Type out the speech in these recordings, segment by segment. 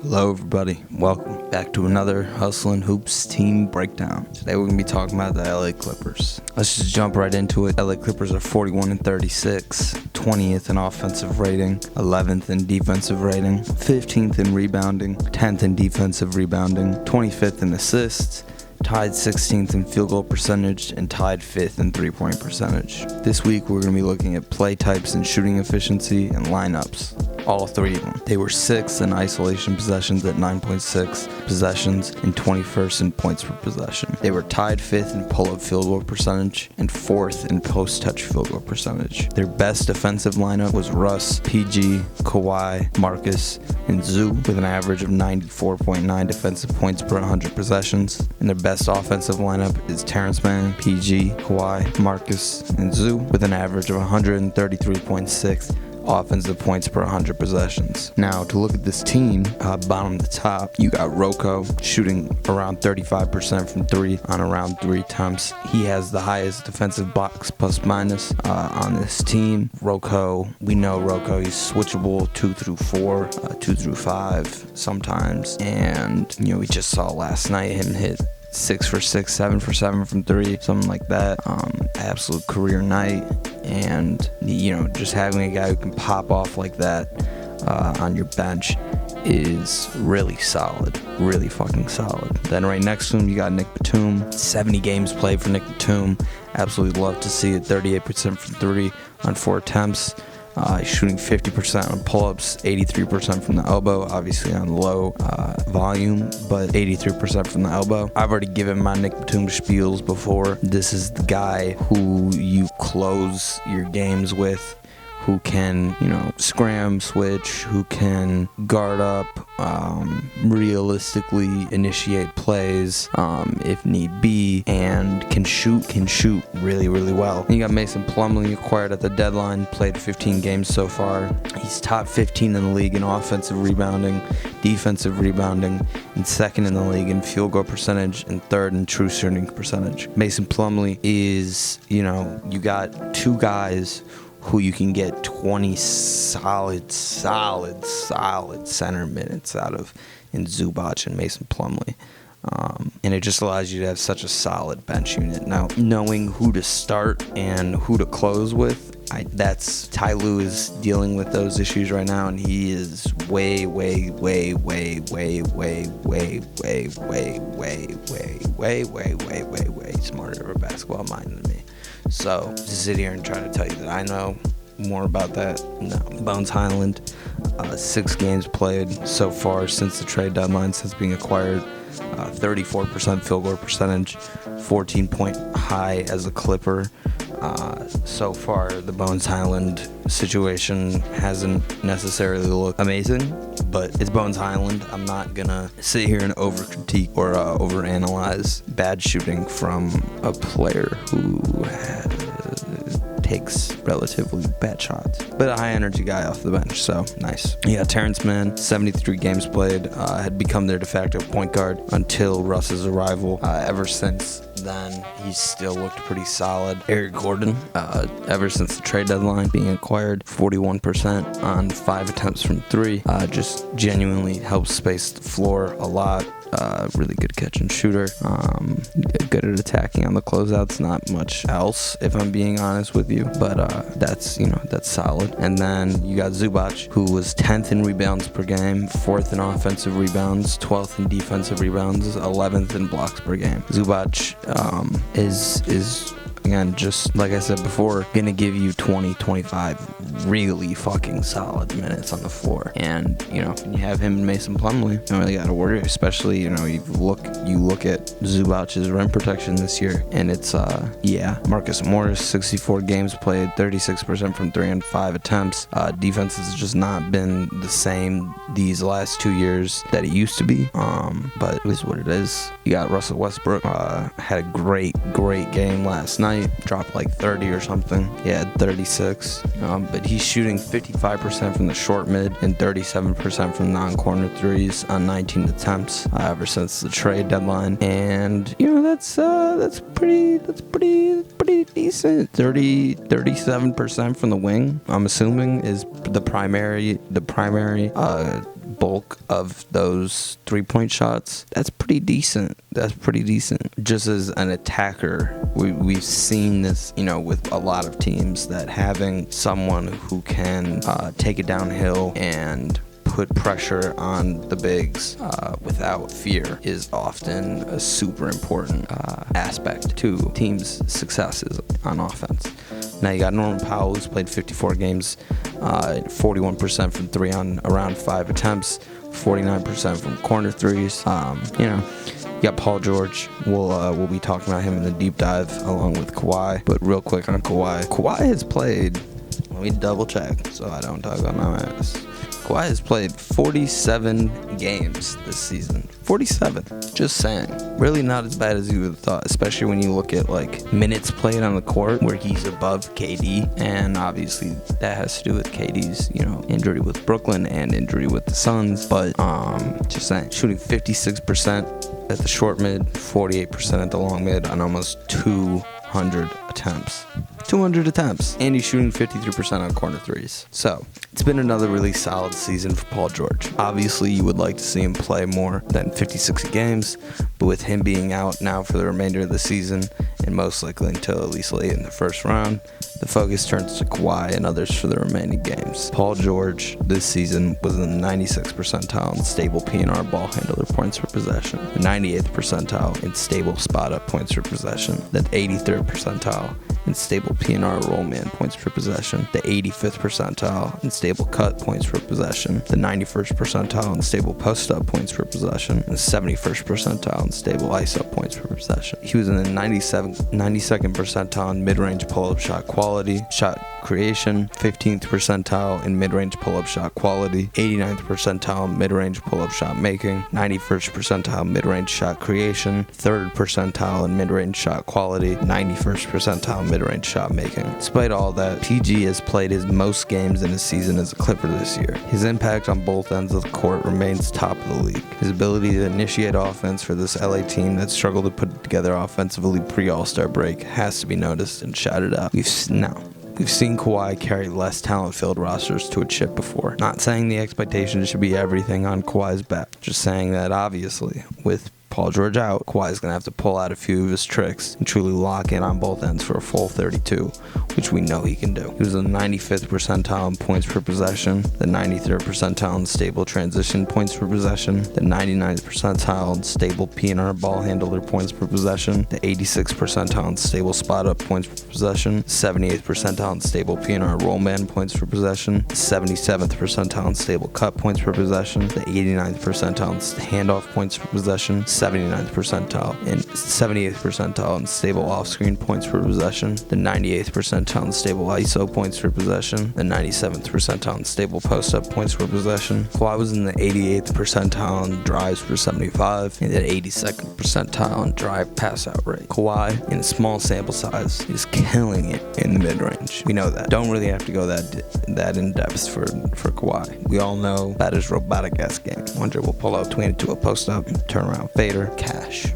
Hello everybody, welcome back to another Hustlin' Hoops team breakdown. Today we're going to be talking about the LA Clippers. Let's just jump right into it. LA Clippers are 41-36, 20th in offensive rating, 11th in defensive rating, 15th in rebounding, 10th in defensive rebounding, 25th in assists, tied 16th in field goal percentage, and tied 5th in three-point percentage. This week we're going to be looking at play types and shooting efficiency and lineups. All three of them. They were 6th in isolation possessions at 9.6 possessions and 21st in points per possession. They were tied 5th in pull-up field goal percentage and 4th in post-touch field goal percentage. Their best defensive lineup was Russ, PG, Kawhi, Marcus, and Zoo with an average of 94.9 defensive points per 100 possessions. And their best offensive lineup is Terrence Mann, PG, Kawhi, Marcus, and Zoo with an average of 133.6 offensive points per 100 possessions. Now, to look at this team, bottom to top, you got Rocco shooting around 35% from 3 on around 3 attempts. He has the highest defensive box plus minus on this team. Rocco, we know Rocco, he's switchable 2 through 4, 2 through 5 sometimes. And, we just saw last night him hit 6 for 6, 7 for 7 from 3, something like that. Absolute career night. And, just having a guy who can pop off like that on your bench is really solid. Really fucking solid. Then right next to him, you got Nick Batum. 70 games played for Nick Batum. Absolutely love to see it. 38% from 3 on 4 attempts. Shooting 50% on pull-ups, 83% from the elbow, obviously on low volume, but 83% from the elbow. I've already given my Nick Batum spiels before. This is the guy who you close your games with, who can, scram, switch, who can guard up, realistically initiate plays if need be, and can shoot really, really well. And you got Mason Plumlee, acquired at the deadline, played 15 games so far. He's top 15 in the league in offensive rebounding, defensive rebounding, and 2nd in the league in field goal percentage, and 3rd in true shooting percentage. Mason Plumlee is, you got 2 guys who you can get 20 solid center minutes out of in Zubac and Mason Plumlee. And it just allows you to have such a solid bench unit. Now, knowing who to start and who to close with, Ty Lue is dealing with those issues right now, and he is way smarter of a basketball mind than me. So, to sit here and try to tell you that I know more about that, no. Bones Highland, 6 games played so far since the trade deadline, since being acquired. 34% field goal percentage, 14-point high as a Clipper. So far, the Bones Highland situation hasn't necessarily looked amazing, but it's Bones Highland. I'm not gonna sit here and over-critique or over-analyze bad shooting from a player who takes relatively bad shots, but a high-energy guy off the bench, so nice. Yeah, Terrence Mann, 73 games played, had become their de facto point guard until Russ's arrival. Ever since then, he's still looked pretty solid. Eric Gordon, ever since the trade deadline, being acquired, 41% on 5 attempts from 3, just genuinely helps space the floor a lot. Really good catch and shooter, good at attacking on the closeouts, not much else if I'm being honest with you, but that's solid. And then you got Zubac, who was 10th in rebounds per game, 4th in offensive rebounds, 12th in defensive rebounds, 11th in blocks per game. Zubac is again, just like I said before, gonna give you 20-25 really fucking solid minutes on the floor. And, when you have him and Mason Plumlee, you don't really gotta worry, especially, you look at Zubac's rim protection this year, and it's, Marcus Morris, 64 games played, 36% from 3 and 5 attempts. Defense has just not been the same these last 2 years that it used to be, but it is what it is. You got Russell Westbrook, had a great game last night. Dropped like 30 or something. Yeah, 36. But he's shooting 55% from the short mid and 37% from non-corner threes on 19 attempts ever since the trade deadline. And that's pretty decent. 37% from the wing, I'm assuming, is the primary bulk of those three-point shots, that's pretty decent. Just as an attacker, we've seen this, with a lot of teams, that having someone who can take it downhill and put pressure on the bigs without fear is often a super important aspect to teams' successes on offense. Now you got Norman Powell, who's played 54 games, 41% from three on around 5 attempts, 49% from corner threes. You got Paul George. We'll be talking about him in the deep dive along with Kawhi. But real quick on Kawhi. Kawhi has played, let me double check so I don't talk on my ass. Kawhi has played 47 games this season. 47. Just saying. Really not as bad as you would have thought, especially when you look at minutes played on the court where he's above KD. And obviously that has to do with KD's, injury with Brooklyn and injury with the Suns. But just saying, shooting 56% at the short mid, 48% at the long mid on almost 200 attempts. 200 attempts, and he's shooting 53% on corner threes. So it's been another really solid season for Paul George. Obviously, you would like to see him play more than 56 games, but with him being out now for the remainder of the season, and most likely until at least late in the first round, the focus turns to Kawhi and others for the remaining games. Paul George this season was in the 96th percentile in stable PNR ball handler points per possession, the 98th percentile in stable spot-up points per possession, the 83rd percentile in stable PNR roll man points per possession, the 85th percentile in stable cut points per possession, the 91st percentile in stable post-up points per possession, and the 71st percentile in stable ISO points per possession. He was in the 92nd percentile in mid-range pull-up shot quality, shot creation, 15th percentile in mid-range pull-up shot quality, 89th percentile in mid-range pull-up shot making, 91st percentile mid-range shot creation, 3rd percentile in mid-range shot quality, 91st percentile mid-range shot making. Despite all that, PG has played his most games in a season as a Clipper this year. His impact on both ends of the court remains top of the league. His ability to initiate offense for this LA team that struggled to put together offensively pre-All-Star break has to be noticed and shouted out. We've seen Kawhi carry less talent-filled rosters to a chip before. Not saying the expectation should be everything on Kawhi's back. Just saying that obviously, with Paul George out, Kawhi's going to have to pull out a few of his tricks and truly lock in on both ends for a full 32, which we know he can do. He was in the 95th percentile in points per possession, the 93rd percentile in stable transition points per possession, the 99th percentile in stable PNR ball handler points per possession, the 86th percentile in stable spot-up points per possession, 78th percentile in stable PNR roll man points per possession, the 77th percentile in stable cut points per possession, the 89th percentile in handoff points per possession, 79th percentile and 78th percentile in stable off-screen points per possession, the 98th percentile in stable ISO points per possession, the 97th percentile in stable post-up points per possession. Kawhi was in the 88th percentile in drives per 75 and the 82nd percentile in drive pass-out rate. Kawhi, in a small sample size, is killing it in the mid-range. We know that. Don't really have to go that in-depth for Kawhi. We all know about his robotic-ass game. One dribble pull-up, tween it to a post-up, turn-around fader, cash,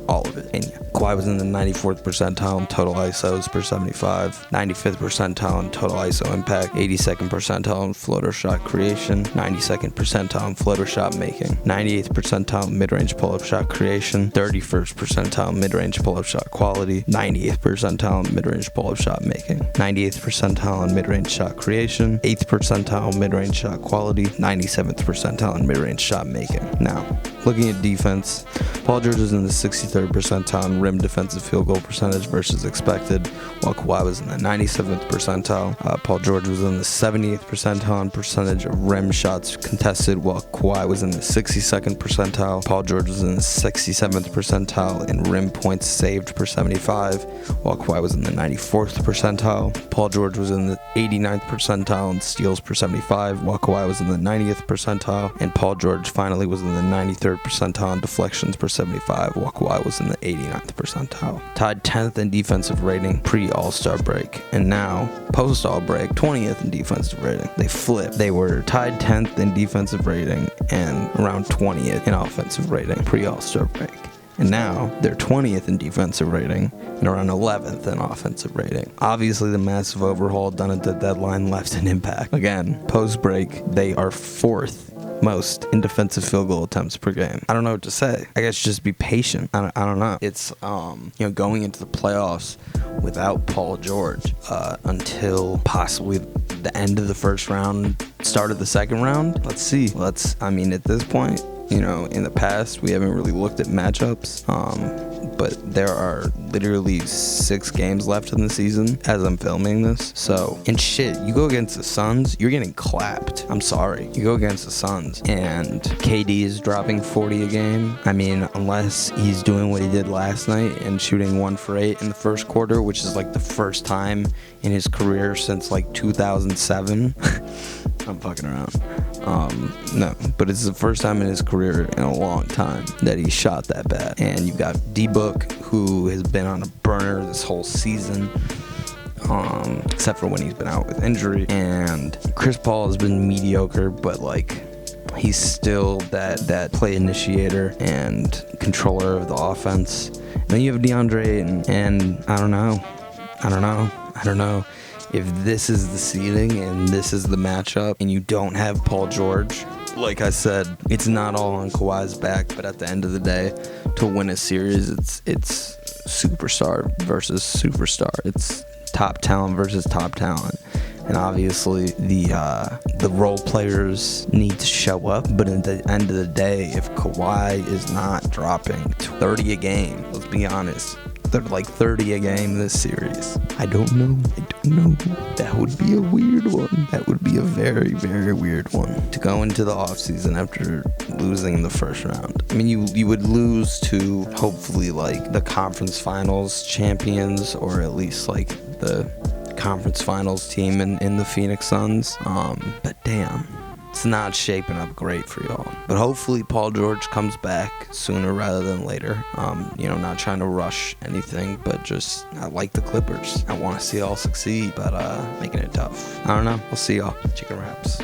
all of it. And yeah, Kawhi was in the 94th percentile in total ISOs per 75, 95th percentile in total ISO impact, 82nd percentile in floater shot creation, 92nd percentile in floater shot making, 98th percentile in mid-range pull-up shot creation, 31st percentile in mid-range pull-up shot quality, 90th percentile in mid-range pull-up shot making, 98th percentile in mid-range shot creation, 8th percentile in mid-range shot quality, 97th percentile in mid-range shot making. Now, looking at defense, Paul George is in the 63rd percentile in rim defensive field goal percentage versus expected, while Kawhi was in the 97th percentile. Paul George was in the 70th percentile in percentage of rim shots contested, while Kawhi was in the 62nd percentile. Paul George was in the 67th percentile in rim points saved per 75, while Kawhi was in the 94th percentile. Paul George was in the 89th percentile in steals per 75, while Kawhi was in the 90th percentile, and Paul George finally was in the 93rd percentile in deflections per 75, while Kawhi was in the 89th percentile. Tied 10th in defensive rating pre-All-Star break, and now, post-All break, 20th in defensive rating. They flipped. They were tied 10th in defensive rating and around 20th in offensive rating pre-All-Star break. And now, they're 20th in defensive rating and around 11th in offensive rating. Obviously, the massive overhaul done at the deadline left an impact. Again, post-break, they are 4th most in defensive field goal attempts per game. I don't know what to say. I guess just be patient. I don't know. It's going into the playoffs without Paul George until possibly the end of the first round, start of the second round. Let's see. At this point, in the past, we haven't really looked at matchups, but there are literally 6 games left in the season as I'm filming this. So, and shit, you go against the Suns, you're getting clapped. I'm sorry. You go against the Suns, and KD is dropping 40 a game. Unless he's doing what he did last night and shooting 1 for 8 in the first quarter, which is like the first time in his career since like 2007. I'm fucking around. No, but it's the first time in his career in a long time that he shot that bad. And you've got D-Book, who has been on a burner this whole season, except for when he's been out with injury. And Chris Paul has been mediocre, but he's still that play initiator and controller of the offense. And then you have DeAndre, and I don't know. If this is the seeding and this is the matchup and you don't have Paul George, like I said, it's not all on Kawhi's back, but at the end of the day, to win a series, it's superstar versus superstar. It's top talent versus top talent. And obviously, the role players need to show up. But at the end of the day, if Kawhi is not dropping 30 a game, let's be honest, they're like 30 a game this series. I don't know. That would be a weird one. That would be a very, very weird one to go into the offseason after losing the first round. You would lose to hopefully the conference finals champions, or at least the conference finals team in the Phoenix Suns. But damn, it's not shaping up great for y'all. But hopefully Paul George comes back sooner rather than later. Not trying to rush anything, but just I like the Clippers. I want to see y'all succeed, but making it tough. I don't know. We'll see y'all. Chicken wraps.